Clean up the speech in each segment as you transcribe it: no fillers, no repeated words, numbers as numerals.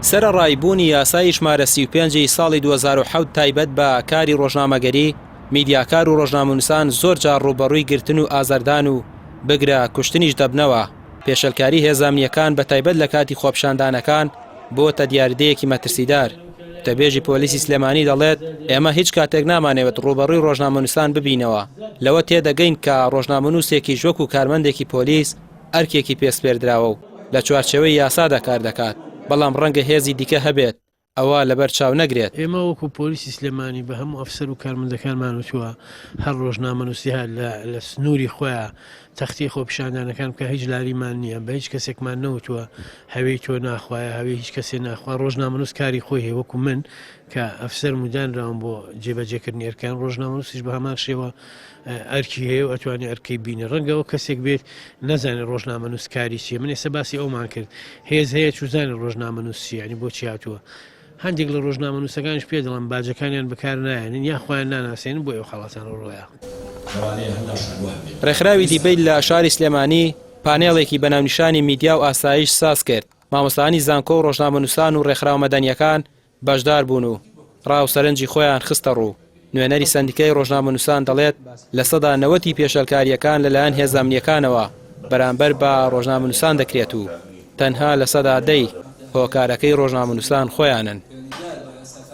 سەرەڕایبوونی یاسای ژمارە 35 ساڵی 2007 تایبەت بە کاری ڕۆژنامەگەری، میدیاکار و ڕۆژنامەنووسان زۆر جار ڕوبەڕووی گرتن و ئازاردان و بگرە کوشتنیش دەبنەوە. پێشەلکاری هێزانیەکان بە تایبەت لە کاتی خۆپیشاندانەکان بۆتە دیاردەیەکی مەترسیدار. وتەبێژی پۆلیسی سلێمانی دەڵێت ئێمە هیچ کاتێک نامانەوێت ڕوبەڕووی ڕۆژنامەنووسان ببینەوە. لەوە تێدەگەین کە ڕۆژنامەنووسێکی ژوەک و کارمەندێکی پۆلیس ئەرکێکی پێسپێردراوە و لە چوارچێوەی یاسادا کار دەکات، بەڵام ڕەنگە هێزی دیکە هەبێت ئەوە لەبەر چاو نەگرێت. ئێمە وەکو پۆلیسی سلێمانی بە هەموو ئەفسەر و کارمەندەکانمان وتووە هەر ڕۆژنامەنووسیها لە سنووری خۆیان تەختی خۆپیشاندانەکان کە هیچ لاریمان نییە، بە هیچ کەسێکمان نەوتووە هەوەی تۆ ناخوایە، هەوەی هیچ کەسێ ناخوا. ڕۆژنامەنووس کاری خۆی هەیە وەکو من کە ئەفسەر مودانراوم بۆ جێبەجێکردنی ئەرکان، ڕۆژنامەنووسیش بە هەمان شێوە ئەرکی هەیە و ئەتوانێت ئەرکەی بینێ. ڕەنگەوە کەسێک بێت نەزانێت ڕۆژنامەنووس کاری چیە. من ئێستا باسی ئەومان کرد، هێز هەیە چوزانێت ڕۆژنامەنووس چیە، ینی بۆچی هاتووە. هەندێک لە ڕۆژنامەنووسەکانش پێ دەڵم باجەکانیان بەکار نایەنن یا خۆیان ناناسێنن بۆ ئێوە خەڵاتان ڕۆیە. ڕێکخراوی دیبەی لە شاری سلێمانی پانێڵێکی بەناونیشانی میدیا و ئاسایش ساز کرد. مامۆستانی زانکۆ و ڕۆژنامەنووسان و ڕێکخراو مەدەنیەکان بەشدار بوون و ڕاو سەرنجی خۆیان خستە ڕوو. نوێنەری سەندیکای ڕۆژنامەنووسان دەڵێت لە سەدا 90 پێشەلکاریەکان لەلایەن هێزامنیەکانەوە بەرامبەر بە ڕۆژنامەنووسان دەکرێت و تەنها لە سەدا 10 هۆکارەکەی ڕۆژنامەنووسان خۆیانن.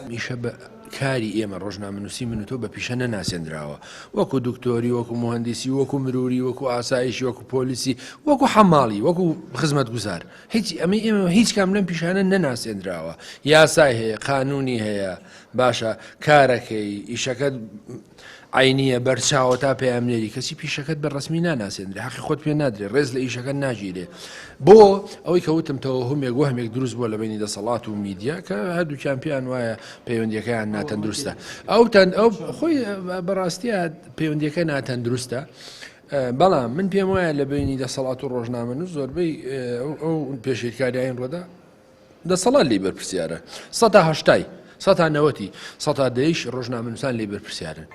میشە بە کاری ئێمە ڕۆژنامەنووسی من و تۆ بە پیشە نەناسێنراوە، وەکو دکتۆری، وەکو مهندسی، وەکو مروری، وەکو ئاسایشی، وەکو پۆلیسی، وەکو حەماڵی، وەکو خزمەت گوزار. ئێمە هیچ کام لەم پیشانە نەناسێنراوە. یاسای هەیە، قانونی هەیە، باشە کارەکەی ئیشەکەت عینیە بەرچاوە تا پەیامنێری کەسی پیشەکەت بە ڕسمی ناناسێنرێ، حەقی خۆت پێ نادرێ، ڕێز لە ئیشەکە ناگیرێ. بۆ ئەوەی کەوتمتەوە هەمێک و هەمێک دروست بووە لە بینی دەسەڵات و میدیا کە هەردووکیان پێیان وایە پەیوەندیەکەیان ناتەندروستە. ئەو خۆی بەڕاستیە پەیوەندیەکە ناتەندروستە، بەڵام من پێم وایە لە بینی دەسەڵات و ڕۆژنامەنووس زۆربەی ئەو پێشێکاریان ڕۆدا دەسەڵات لێ بەرپرسیارە. 180 190 110 ڕۆژنامەنووسان لێ بەرپرسیارن.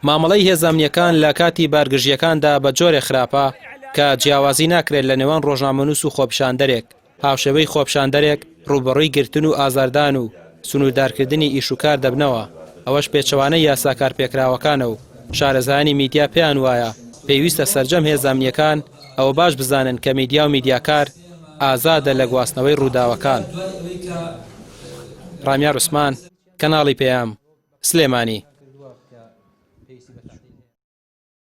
مامەڵەی هێزامنیەکان لە کاتی بارگژیەکاندا بە جۆرێ خراپە کە جیاوازی ناکرێت لە نێوان ڕۆژنامەنووس و خۆپیشاندەرێک، هاوشێوەی خۆپیشاندەرێک ڕوبەڕووی گرتن و ئازاردان و سنووردارکردنی ئیش و کار دەبنەوە. ئەوەش پێچەوانەی یاساکار پێکراوەکانە و شارەزایانی میدیا پێیان وایە پێویستە سەرجەم هێزامنیەکان ئەوە باش بزانن کە میدیا و میدیاکار ئازادە لە گواستنەوەی ڕووداوەکان. ڕامیار عوسمان، کەناڵی پێام، سلێمانی.